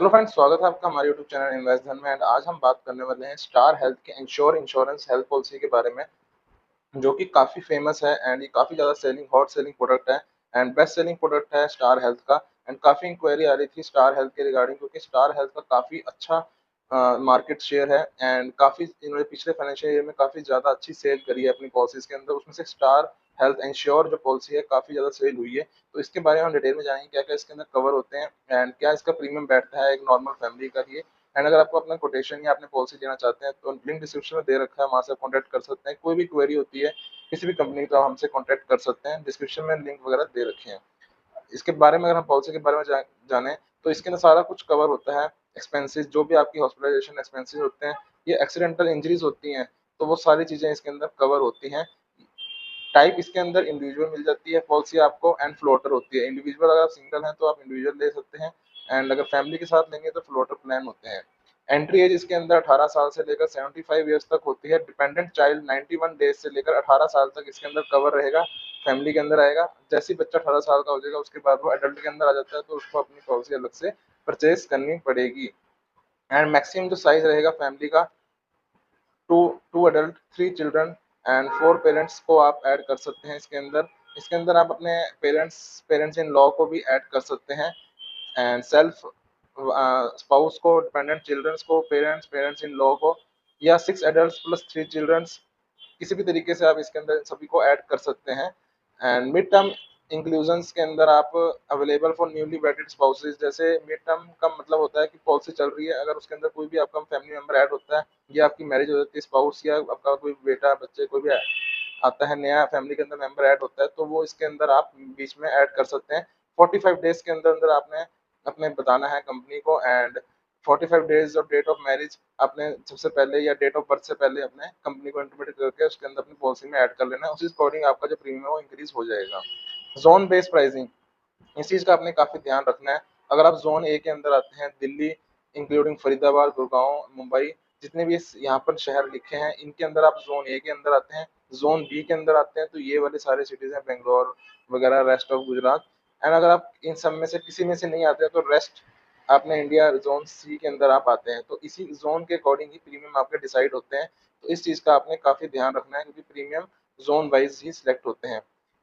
Hello friends, स्वागत है आपका हमारे यूट्यूब चैनल इन्वेस्ट धन में। एंड आज हम बात करने वाले हैं स्टार हेल्थ के इंश्योरेंस हेल्थ पॉलिसी के बारे में, जो कि काफ़ी फेमस है एंड ये काफ़ी ज़्यादा हॉट सेलिंग प्रोडक्ट है एंड बेस्ट सेलिंग प्रोडक्ट है स्टार हेल्थ का। एंड काफ़ी इंक्वायरी आ रही थी स्टार हेल्थ के रिगार्डिंग, क्योंकि स्टार हेल्थ का काफ़ी अच्छा मार्केट शेयर है एंड काफ़ी इन्होंने पिछले फाइनेंशियल ईयर में काफ़ी ज़्यादा अच्छी सेल करी है अपनी पॉलिसीज़ के अंदर। उसमें से स्टार हेल्थ इंश्योर जो पॉलिसी है काफ़ी ज़्यादा सेल हुई है। तो इसके बारे में हम डिटेल में जानेंगे क्या क्या इसके अंदर कवर होते हैं एंड क्या इसका प्रीमियम बैठता है एक नॉर्मल फैमिली का लिए। एंड अगर आपको अपना कोटेशन या अपने पॉलिसी लेना चाहते हैं तो लिंक डिस्क्रिप्शन में दे रखा है, वहाँ से कॉन्टैक्ट कर सकते हैं। कोई भी क्वेरी होती है किसी भी कंपनी का हमसे कॉन्टैक्ट कर सकते हैं, डिस्क्रिप्शन में लिंक वगैरह दे रखे हैं। इसके बारे में अगर हम पॉलिसी के बारे में जाने तो इसके अंदर सारा कुछ कवर होता है। एक्सपेंसेस जो भी आपकी हॉस्पिटलाइजेशन एक्सपेंसेस होते हैं, ये एक्सीडेंटल इंजरीज होती हैं, तो वो सारी चीज़ें इसके अंदर कवर होती हैं। टाइप इसके अंदर इंडिविजुअल मिल जाती है पॉलिसी आपको एंड फ्लोटर होती है। इंडिविजुअल अगर आप सिंगल हैं तो आप इंडिविजुअल ले सकते हैं एंड अगर फैमिली के साथ लेंगे तो फ्लोटर प्लान होते हैं। एंट्री एज इसके अंदर 18 साल से लेकर 75 ईयर्स तक होती है। डिपेंडेंट चाइल्ड 91 डेज से लेकर 18 साल तक इसके अंदर कवर रहेगा, फैमिली के अंदर आएगा। जैसे ही बच्चा 18 साल का हो जाएगा उसके बाद वो एडल्ट के अंदर आ जाता है, तो उसको अपनी पॉलिसी अलग से परचेज करनी पड़ेगी। एंड मैक्सिमम जो साइज रहेगा फैमिली का, two two adult, 3 children and 4 parents को आप ऐड कर सकते हैं इसके अंदर। इसके अंदर आप अपने पेरेंट्स पेरेंट्स इन लॉ को भी ऐड कर सकते हैं एंड सेल्फ स्पाउस को, डिपेंडेंट चिल्ड्रंस को, पेरेंट्स इन लॉ को, या 6 एडल्ट प्लस 3 चिल्ड्रंस, किसी भी तरीके से आप इसके अंदर सभी को ऐड कर सकते हैं। एंड मिड टर्म इंक्लूजन्स के अंदर आप अवेलेबल फॉर न्यूली वेडेड स्पाउसेज, जैसे मिड टर्म का मतलब होता है कि पॉलिसी चल रही है, अगर उसके अंदर कोई भी आपका फैमिली मेंबर ऐड होता है या आपकी मैरिज हो जाती है, स्पाउस या आपका कोई बेटा बच्चे कोई भी आता है नया फैमिली के अंदर मेंबर ऐड होता है, तो वो इसके अंदर आप बीच में ऐड कर सकते हैं। 45 डेज के अंदर अंदर आपने अपने बताना है कंपनी को एंड 45 डेज और डेट ऑफ मैरिज आपने सबसे पहले या डेट ऑफ बर्थ से पहले अपने कंपनी को इंटीमेट करके उसके अंदर अपनी पॉलिसी में ऐड कर लेना है। उसी अकॉर्डिंग आपका जो प्रीमियम है वो इंक्रीज हो जाएगा। जोन बेस्ड प्राइसिंग, इस चीज़ का आपने काफ़ी ध्यान रखना है। अगर आप जोन ए के अंदर आते हैं, दिल्ली इंक्लूडिंग फरीदाबाद, गुड़गांव, मुंबई, जितने भी यहाँ पर शहर लिखे हैं इनके अंदर आप जोन ए के अंदर आते हैं। जोन बी के अंदर आते हैं तो ये वाले सारे सिटीज़ हैं, बेंगलोर वगैरह, रेस्ट ऑफ गुजरात। एंड अगर आप इन सब में से किसी में से नहीं आते हैं तो रेस्ट अपने इंडिया जोन सी के अंदर आप आते हैं। तो इसी जोन के अकॉर्डिंग ही प्रीमियम आपके डिसाइड होते हैं। तो इस चीज़ का आपने काफ़ी ध्यान रखना है, क्योंकि प्रीमियम जोन वाइज ही सिलेक्ट होते हैं।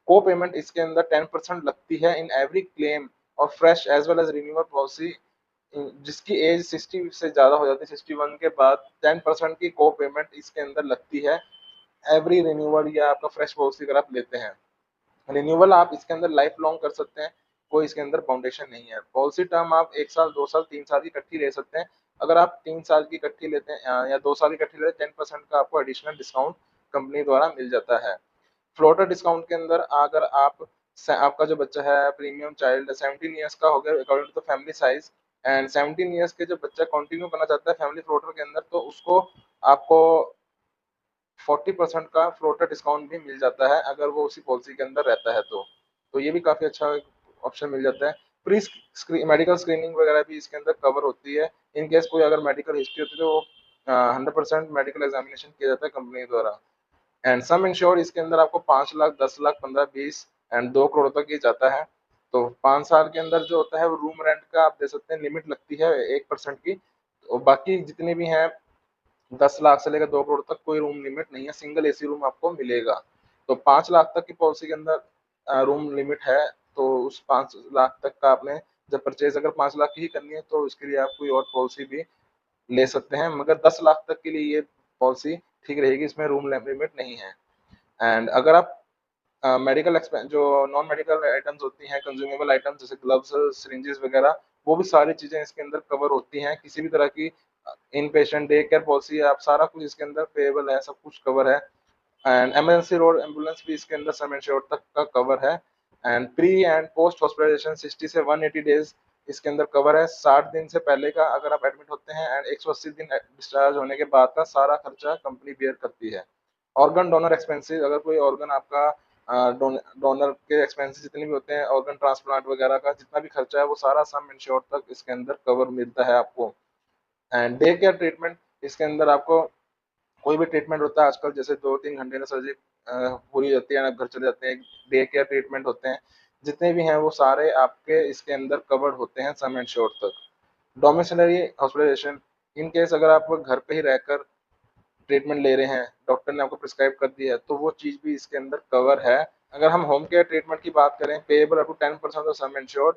को पेमेंट इसके अंदर 10% लगती है इन एवरी क्लेम और fresh as well as renewal policy. जिसकी एज 60 से ज़्यादा हो जाती है, 61 के बाद 10% की को पेमेंट इसके अंदर लगती है एवरी रिन्यूअल या आपका फ्रेश पॉलिसी अगर आप लेते हैं। रिन्यूअल आप इसके अंदर लाइफ लॉन्ग कर सकते हैं, कोई इसके अंदर फाउंडेशन नहीं है। पॉलिसी टर्म आप 1 साल, 2 साल, 3 साल की इकट्ठी ले सकते हैं। अगर आप 3 साल की इकट्ठी लेते हैं या 2 साल की इकट्ठी लेते हैं, 10% का आपको एडिशनल डिस्काउंट कंपनी द्वारा मिल जाता है। फ्लोटर डिस्काउंट के अंदर अगर आपका जो बच्चा है प्रीमियम चाइल्ड 17 ईयर्स का हो गया according to family size, and 17 years के जो बच्चा कंटिन्यू करना चाहता है फैमिली फ्लोटर के अंदर, तो उसको आपको 40% का फ्लोटर डिस्काउंट भी मिल जाता है अगर वो उसी पॉलिसी के अंदर रहता है। तो ये भी काफ़ी अच्छा ऑप्शन मिल जाता है। प्री मेडिकल स्क्रीनिंग वगैरह भी इसके अंदर कवर होती है। इन केस कोई अगर मेडिकल हिस्ट्री होती है तो वो 100% मेडिकल एग्जामिनेशन किया जाता है कंपनी द्वारा। एंड सम इंश्योर इसके अंदर आपको 5 लाख, 10 लाख, 15, 20 एंड 2 करोड़ तक ये जाता है। तो 5 साल के अंदर जो होता है वो रूम रेंट का आप दे सकते हैं, लिमिट लगती है 1% की। और बाकी जितने भी हैं 10 लाख से लेकर 2 करोड़ तक कोई रूम लिमिट नहीं है, सिंगल एसी रूम आपको मिलेगा। तो 5 लाख तक की पॉलिसी के अंदर रूम लिमिट है। तो उस 5 लाख तक का आपने जब परचेज अगर 5 लाख की ही करनी है तो उसके लिए आप कोई और पॉलिसी भी ले सकते हैं, मगर 10 लाख तक के लिए ये पॉलिसी ठीक रहेगी, इसमें रूम लिमिट नहीं है। एंड अगर आप मेडिकल एक्सपेंस जो नॉन मेडिकल आइटम्स होती हैं, कंज्यूमेबल आइटम्स जैसे ग्लव्स, सिरिंजेस वगैरह, वो भी सारी चीज़ें इसके अंदर कवर होती हैं। किसी भी तरह की इन पेशेंट डे केयर पॉलिसी है, आप सारा कुछ इसके अंदर पेएबल है, सब कुछ कवर है। एंड इमरजेंसी रोड एम्बुलेंस भी इसके अंदर सम इंश्योर्ड तक का कवर है। And pre and post hospitalisation 60 से 180 डेज इसके अंदर कवर है। 60 दिन से पहले का अगर आप एडमिट होते हैं एंड 180 दिन डिस्चार्ज होने के बाद का सारा खर्चा कंपनी बेयर करती है। ऑर्गन डोनर एक्सपेंसेस, अगर कोई ऑर्गन आपका डोनर के एक्सपेंसेस जितने भी होते हैं, ऑर्गन ट्रांसप्लांट वगैरह का जितना भी खर्चा है वो सारा सम इंश्योर्ड तक इसके अंदर कवर मिलता है आपको। एंड डे केयर ट्रीटमेंट, इसके अंदर आपको कोई भी ट्रीटमेंट होता है आजकल, जैसे 2-3 घंटे में सर्जरी पूरी हो जाती है, आप घर चले जाते हैं, डे केयर ट्रीटमेंट होते हैं जितने भी हैं वो सारे आपके इसके अंदर कवर्ड होते हैं सम एंड श्योर तक। डोमिसिलरी हॉस्पिटलाइजेशन, इन केस अगर आप घर पे ही रहकर ट्रीटमेंट ले रहे हैं, डॉक्टर ने आपको प्रिस्क्राइब कर दी है, तो वो चीज़ भी इसके अंदर कवर है। अगर हम होम केयर ट्रीटमेंट की बात करें, payable up to 10% of sum insured,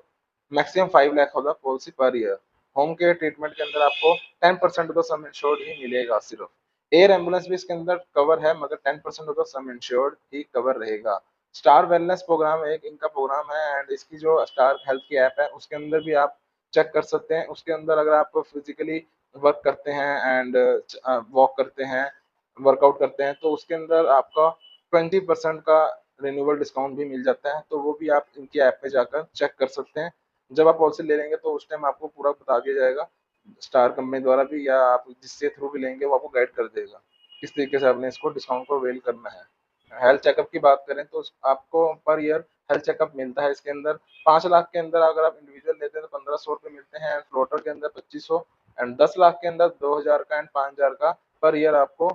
maximum 5 lakh of the policy per year. Home care treatment के अंदर आपको 10% ऑफ द सम इंश्योर्ड ही मिलेगा सिर्फ। एयर एम्बुलेंस भी इसके अंदर कवर है, मगर 10% of the sum insured he cover रहेगा। स्टार वेलनेस प्रोग्राम एक इनका प्रोग्राम है, एंड इसकी जो स्टार हेल्थ की ऐप है उसके अंदर भी आप चेक कर सकते हैं। उसके अंदर अगर आप फिजिकली वर्क करते हैं एंड वॉक करते हैं, वर्कआउट करते हैं, तो उसके अंदर आपका 20% का रिन्यूअल डिस्काउंट भी मिल जाता है। तो वो भी आप इनकी ऐप पे जाकर चेक कर सकते हैं। जब आप पॉलिसी ले लेंगे तो उस टाइम आपको पूरा बता दिया जाएगा स्टार कंपनी द्वारा भी, या आप जिससे थ्रू भी लेंगे वो आपको गाइड कर देगा किस तरीके से आपने इसको डिस्काउंट को अवेल करना है। हेल्थ चेकअप की बात करें तो आपको पर ईयर हेल्थ चेकअप मिलता है इसके अंदर। 5 लाख के अंदर अगर आप इंडिविजुअल लेते हैं तो 1500 रुपये मिलते हैं, एंड फ्लोटर के अंदर 2500, एंड 10 लाख के अंदर 2000 का एंड 5000 का पर ईयर आपको,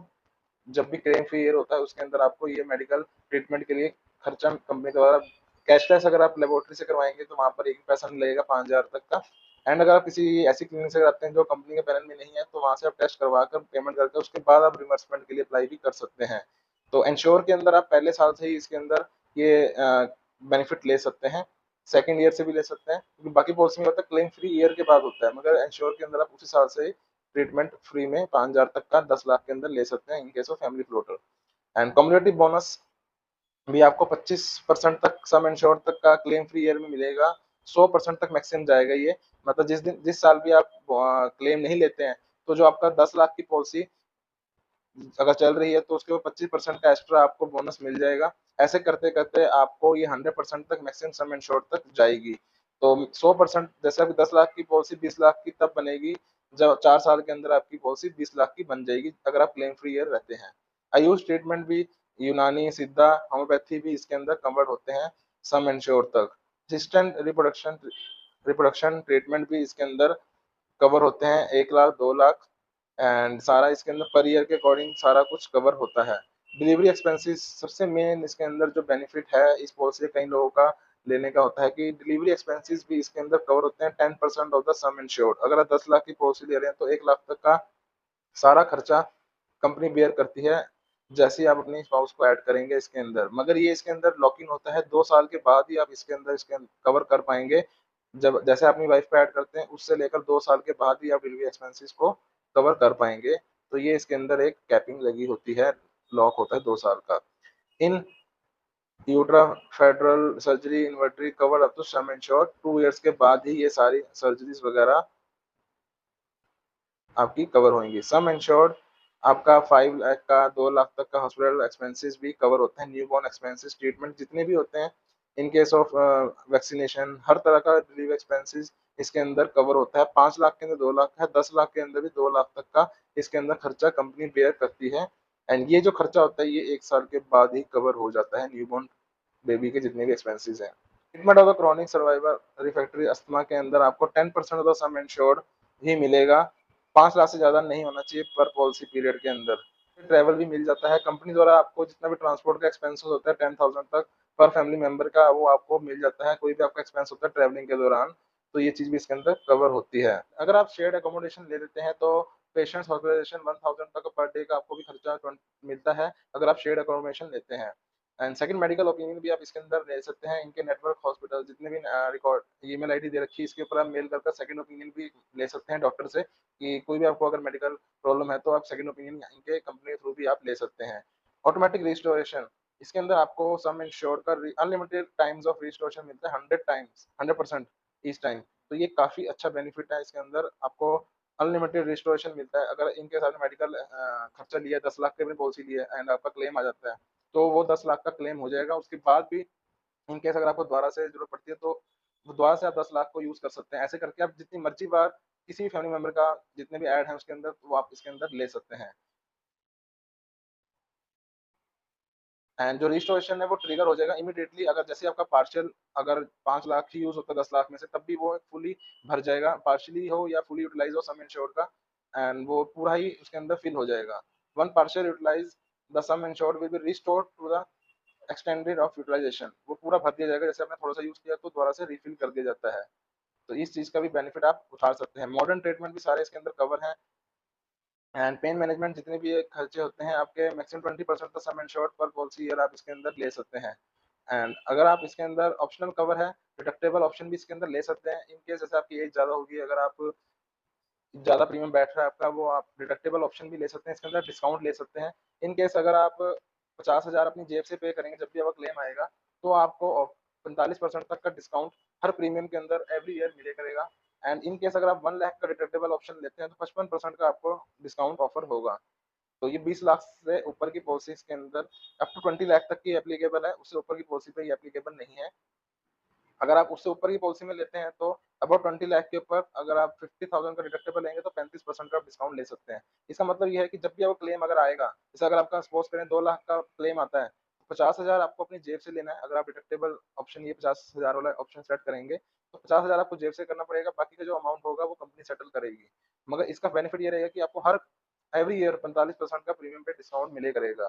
जब भी क्लेम फ्री ईयर होता है उसके अंदर आपको ये मेडिकल ट्रीटमेंट के लिए खर्चा कंपनी द्वारा कैशलेस, अगर आप लेबोरेटरी से करवाएंगे तो वहाँ पर एक पैसा नहीं लगेगा 5000 तक का। एंड अगर आप किसी ऐसी क्लिनिक से कराते हैं जो कंपनी के पैनल में नहीं है, तो वहाँ से आप टेस्ट करवा कर पेमेंट करके उसके बाद आप रिमर्समेंट के लिए अप्लाई भी कर सकते हैं। तो इंश्योर के अंदर आप पहले साल से ही इसके अंदर ये बेनिफिट ले सकते हैं, सेकेंड ईयर से भी ले सकते हैं, क्योंकि बाकी पॉलिसी में होता है क्लेम फ्री ईयर के बाद होता है, मगर इंश्योर के अंदर आप उसी साल से ट्रीटमेंट फ्री में 5000 तक का 10 लाख के अंदर ले सकते हैं in case of family floater. And community bonus भी आपको 25% तक सम इंश्योर तक का क्लेम फ्री ईयर में मिलेगा। 100% तक मैक्सिमम जाएगा ये, मतलब जिस साल भी आप क्लेम नहीं लेते हैं, तो जो आपका 10 लाख की पॉलिसी अगर चल रही है तो उसके ऊपर 25% का एक्स्ट्रा आपको बोनस मिल जाएगा। ऐसे करते करते आपको ये 100% तक मैक्सिमम सम इंश्योर्ड तक जाएगी। तो 100% जैसे अभी 10 लाख की पॉलिसी 20 लाख की तब बनेगी जब 4 साल के अंदर आपकी पॉलिसी 20 लाख की बन जाएगी, अगर आप क्लेम फ्री ईयर रहते हैं। आयुष ट्रीटमेंट भी, यूनानी, सिद्धा, होम्योपैथी भी इसके अंदर कवर्ड होते हैं सम इंश्योर तक। असिस्टेंट रिप्रोडक्शन रिप्रोडक्शन ट्रीटमेंट भी इसके अंदर कवर होते हैं 1 लाख, 2 लाख, एंड सारा इसके अंदर पर ईयर के अकॉर्डिंग सारा कुछ कवर होता है। डिलीवरी एक्सपेंसेस सबसे मेन इसके अंदर जो बेनिफिट है इस पॉलिसी से कई लोगों का लेने का होता है कि डिलीवरी एक्सपेंसेस भी इसके अंदर कवर होते हैं 10% ऑफ द सम इंश्योर्ड। अगर आप 10 लाख की पॉलिसी ले रहे हैं तो 1 लाख तक का सारा खर्चा कंपनी बेयर करती है, जैसे ही आप अपनी स्पाउस को ऐड करेंगे इसके अंदर। मगर ये इसके अंदर लॉक इन होता है 2 साल के बाद ही आप इसके कवर कर पाएंगे। जब जैसे अपनी वाइफ को ऐड करते हैं उससे लेकर 2 साल के बाद ही आप डिलीवरी एक्सपेंसेस को कवर कर पाएंगे। तो ये इसके अंदर एक कैपिंग लगी होती है, लॉक होता है 2 साल का। In utero fetal surgery inventory cover up to sum insured, 2 years के बाद ही ये सारी सर्जरीज वगैरह आपकी कवर होंगी। सम इंश्योर्ड आपका 5 लाख का 2 लाख तक का हॉस्पिटल एक्सपेंसेस भी कवर होते हैं। न्यूबॉर्न एक्सपेंसेस ट्रीटमेंट जितने भी होते हैं इन केस ऑफ वैक्सीनेशन, हर तरह का डिलीवरी एक्सपेंसेस इसके अंदर कवर होता है। 5 लाख के अंदर 2 लाख है, 10 लाख के अंदर भी 2 लाख तक का इसके अंदर खर्चा कंपनी बेयर करती है। एंड ये जो खर्चा होता है ये 1 साल के बाद ही कवर हो जाता है न्यूबॉर्न बेबी के जितने भी एक्सपेंसेस हैं। Treatment of the chronic survival refractory asthma के अंदर आपको 10% ऑफ द सम इंश्योर्ड ही मिलेगा। 5 लाख से ज़्यादा नहीं होना चाहिए पर पॉलिसी पीरियड के अंदर। ट्रैवल भी मिल जाता है कंपनी द्वारा, आपको जितना भी ट्रांसपोर्ट का एक्सपेंस होता है 10,000 तक पर फैमिली मेंबर का वो आपको मिल जाता है। कोई भी आपका एक्सपेंस होता है ट्रैवलिंग के दौरान तो ये चीज़ भी इसके अंदर कवर होती है। अगर आप शेयर्ड अकोमोडेशन ले लेते हैं तो पेशेंट्स हॉस्पिटलाइजेशन 1000 तक पर डे का आपको भी खर्चा मिलता है अगर आप शेयर्ड अकोमोडेशन लेते हैं। एंड सेकंड मेडिकल ओपिनियन भी आप इसके अंदर ले सकते हैं। इनके नेटवर्क हॉस्पिटल जितने भी रिकॉर्ड ईमेल आईडी दे रखी है इसके ऊपर आप मेल करके सेकंड ओपिनियन भी ले सकते हैं डॉक्टर से, कि कोई भी आपको अगर मेडिकल प्रॉब्लम है तो आप सेकंड ओपिनियन इनके कंपनी के थ्रू भी आप ले सकते हैं। ऑटोमेटिक रिस्टोरेशन, इसके अंदर आपको सम इंश्योर का अनलिमिटेड टाइम्स ऑफ रिस्टोरेशन मिलता है, 100 टाइम्स, 100% ईच टाइम। तो ये काफ़ी अच्छा बेनिफिट है, इसके अंदर आपको अनलिमिटेड रिस्टोरेशन मिलता है। अगर इनके साथ मेडिकल खर्चा लिया 10 लाख की पॉलिसी ली है एंड आपका क्लेम आ जाता है तो वो 10 लाख का क्लेम हो जाएगा। उसके बाद भी इन केस अगर आपको दोबारा से जरूरत पड़ती है तो दोबारा से आप 10 लाख को यूज कर सकते हैं। ऐसे करके आप जितनी मर्जी बार किसी भी फैमिली मेंबर का जितने भी ऐड है उसके अंदर तो वो आप इसके अंदर ले सकते हैं। एंड जो रजिस्ट्रेशन है वो ट्रिगर हो जाएगा इमीडिएटली, अगर जैसे आपका पार्शियल अगर 5 लाख ही यूज होता है 10 लाख में से तब भी वो फुली भर जाएगा, पार्शियली हो या फुली यूटिलाइज हो सम इंश्योर्ड का, एंड वो पूरा ही उसके अंदर फिल हो जाएगा। One partial utilise the sum insured will be restored to the extended of utilisation, वो पूरा भर दिया जाएगा। जैसे आपने थोड़ा सा यूज किया तो दोबारा से रिफिल कर दिया जाता है। तो इस चीज़ का भी बेनिफिट आप उठा सकते हैं। मॉडर्न ट्रीटमेंट भी सारे इसके अंदर कवर हैं एंड पेन मैनेजमेंट जितने भी ये खर्चे होते हैं आपके मैक्सिमम 20% का सम इंश्योर्ड पर पॉलिसी ईयर आप इसके अंदर ले सकते हैं। एंड अगर आप इसके अंदर ऑप्शनल कवर है, डिडक्टेबल ऑप्शन भी इसके अंदर ले सकते हैं। इन केस जैसे आपकी एज ज़्यादा होगी, अगर आप ज़्यादा प्रीमियम बैठ रहा है आपका, वो आप डिडक्टेबल ऑप्शन भी ले सकते हैं, इसके अंदर डिस्काउंट ले सकते हैं। इन केस अगर आप 50,000 अपनी जेब से पे करेंगे जब भी आपका क्लेम आएगा, तो आपको 45% तक का डिस्काउंट हर प्रीमियम के अंदर एवरी ईयर मिले करेगा। एंड इन केस अगर आप 1 लाख का डिडक्टेबल ऑप्शन लेते हैं तो 55% का आपको डिस्काउंट ऑफर होगा। तो ये 20 लाख से ऊपर की पॉलिसीज के अंदर अप टू 20 लाख तक की एप्लीकेबल है, उससे ऊपर की पॉलिसी पे ये एप्लीकेबल नहीं है। अगर आप उससे ऊपर की पॉलिसी में लेते हैं तो अबाउट 20 लाख के ऊपर अगर आप 50,000 का डिडक्टेबल लेंगे तो 35% का डिस्काउंट ले सकते हैं। इसका मतलब ये है कि जब भी आपको क्लेम अगर आएगा, जैसे अगर आपका सपोज करें 2 लाख का क्लेम आता है, तो 50,000 आपको अपनी जेब से लेना है। अगर आप डिडक्टेबल ऑप्शन ये 50,000 वाला ऑप्शन सेलेक्ट करेंगे, तो 50,000 आपको जेब से करना पड़ेगा, बाकी का जो अमाउंट होगा वो कंपनी सेटल करेगी। मगर इसका बेनिफिट ये रहेगा कि आपको हर एवरी ईयर 45% का प्रीमियम पे डिस्काउंट मिले करेगा।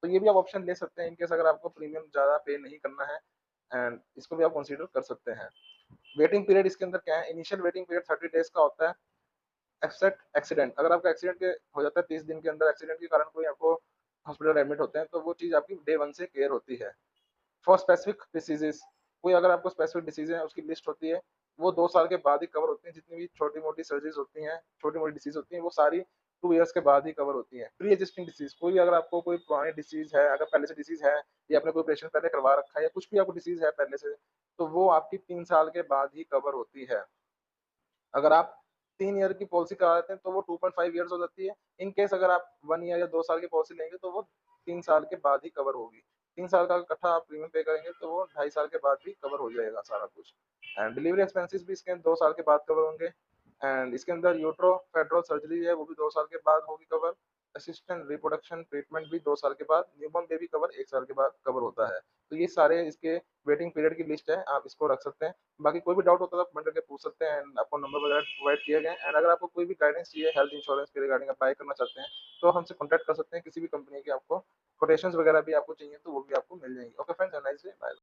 तो ये भी आप ऑप्शन ले सकते हैं इन केस अगर आपको प्रीमियम ज़्यादा पे नहीं करना है, एंड इसको भी आप कंसीडर कर सकते हैं। वेटिंग पीरियड इसके अंदर क्या है, इनिशियल वेटिंग पीरियड 30 डेज का होता है। एक्सेप्ट एक्सीडेंट, अगर आपका एक्सीडेंट के हो जाता है 30 दिन के अंदर, एक्सीडेंट के कारण कोई आपको हॉस्पिटल एडमिट होते हैं, तो वो चीज़ आपकी डे 1 से केयर होती है। फॉर स्पेसिफिक डिसीजेस, कोई अगर आपको स्पेसिफिक डिसीज है उसकी लिस्ट होती है, वो 2 साल के बाद ही कवर होती हैं। जितनी भी छोटी-मोटी सर्जरीज़ होती हैं, छोटी-मोटी डिसीज़ होती हैं, वो सारी 2 ईयर्स के बाद ही कवर होती हैं। प्री एक्जिस्टिंग डिसीज़, कोई भी अगर आपको कोई पुरानी डिसीज़ है, अगर पहले से डिसीज़ है या आपने कोई ऑपरेशन पहले करवा रखा है या कुछ भी आपको डिसीज़ है पहले से, तो वो आपकी 3 साल के बाद ही कवर होती है। अगर आप 3 ईयर की पॉलिसी करा लेते हैं तो वो 2.5 ईयर्स हो जाती है। इन केस अगर आप 1 ईयर या 2 साल की पॉलिसी लेंगे तो वो 3 साल के बाद ही कवर होगी। 3 साल का इकट्ठा आप प्रीमियम पे करेंगे तो वो 2.5 साल के बाद भी कवर हो जाएगा सारा कुछ। एंड डिलीवरी एक्सपेंसेस भी इसके 2 साल के बाद कवर होंगे। एंड इसके अंदर यूट्रो फेड्रल सर्जरी है वो भी 2 साल के बाद होगी कवर। असिस्टेंट रिप्रोडक्शन ट्रीटमेंट भी 2 साल के बाद, न्यूबॉर्न बेबी कवर 1 साल के बाद कवर होता है। तो ये सारे इसके वेटिंग पीरियड की लिस्ट है, आप इसको रख सकते हैं। बाकी कोई भी डाउट होता है तो कमेंट करके पूछ सकते हैं एंड आपको नंबर वगैरह प्रोवाइड किए गए हैं। एंड अगर आपको कोई भी गाइडेंस चाहिए हेल्थ इंश्योरेंस के रिगार्डिंग अप्लाई करना चाहते हैं, तो हमसे कॉन्टैक्ट कर सकते हैं। किसी भी कंपनी की आपको कोटेशंस वगैरह भी आपको चाहिए तो वो भी आपको मिल जाएंगी। Okay friends, have a nice day, bye.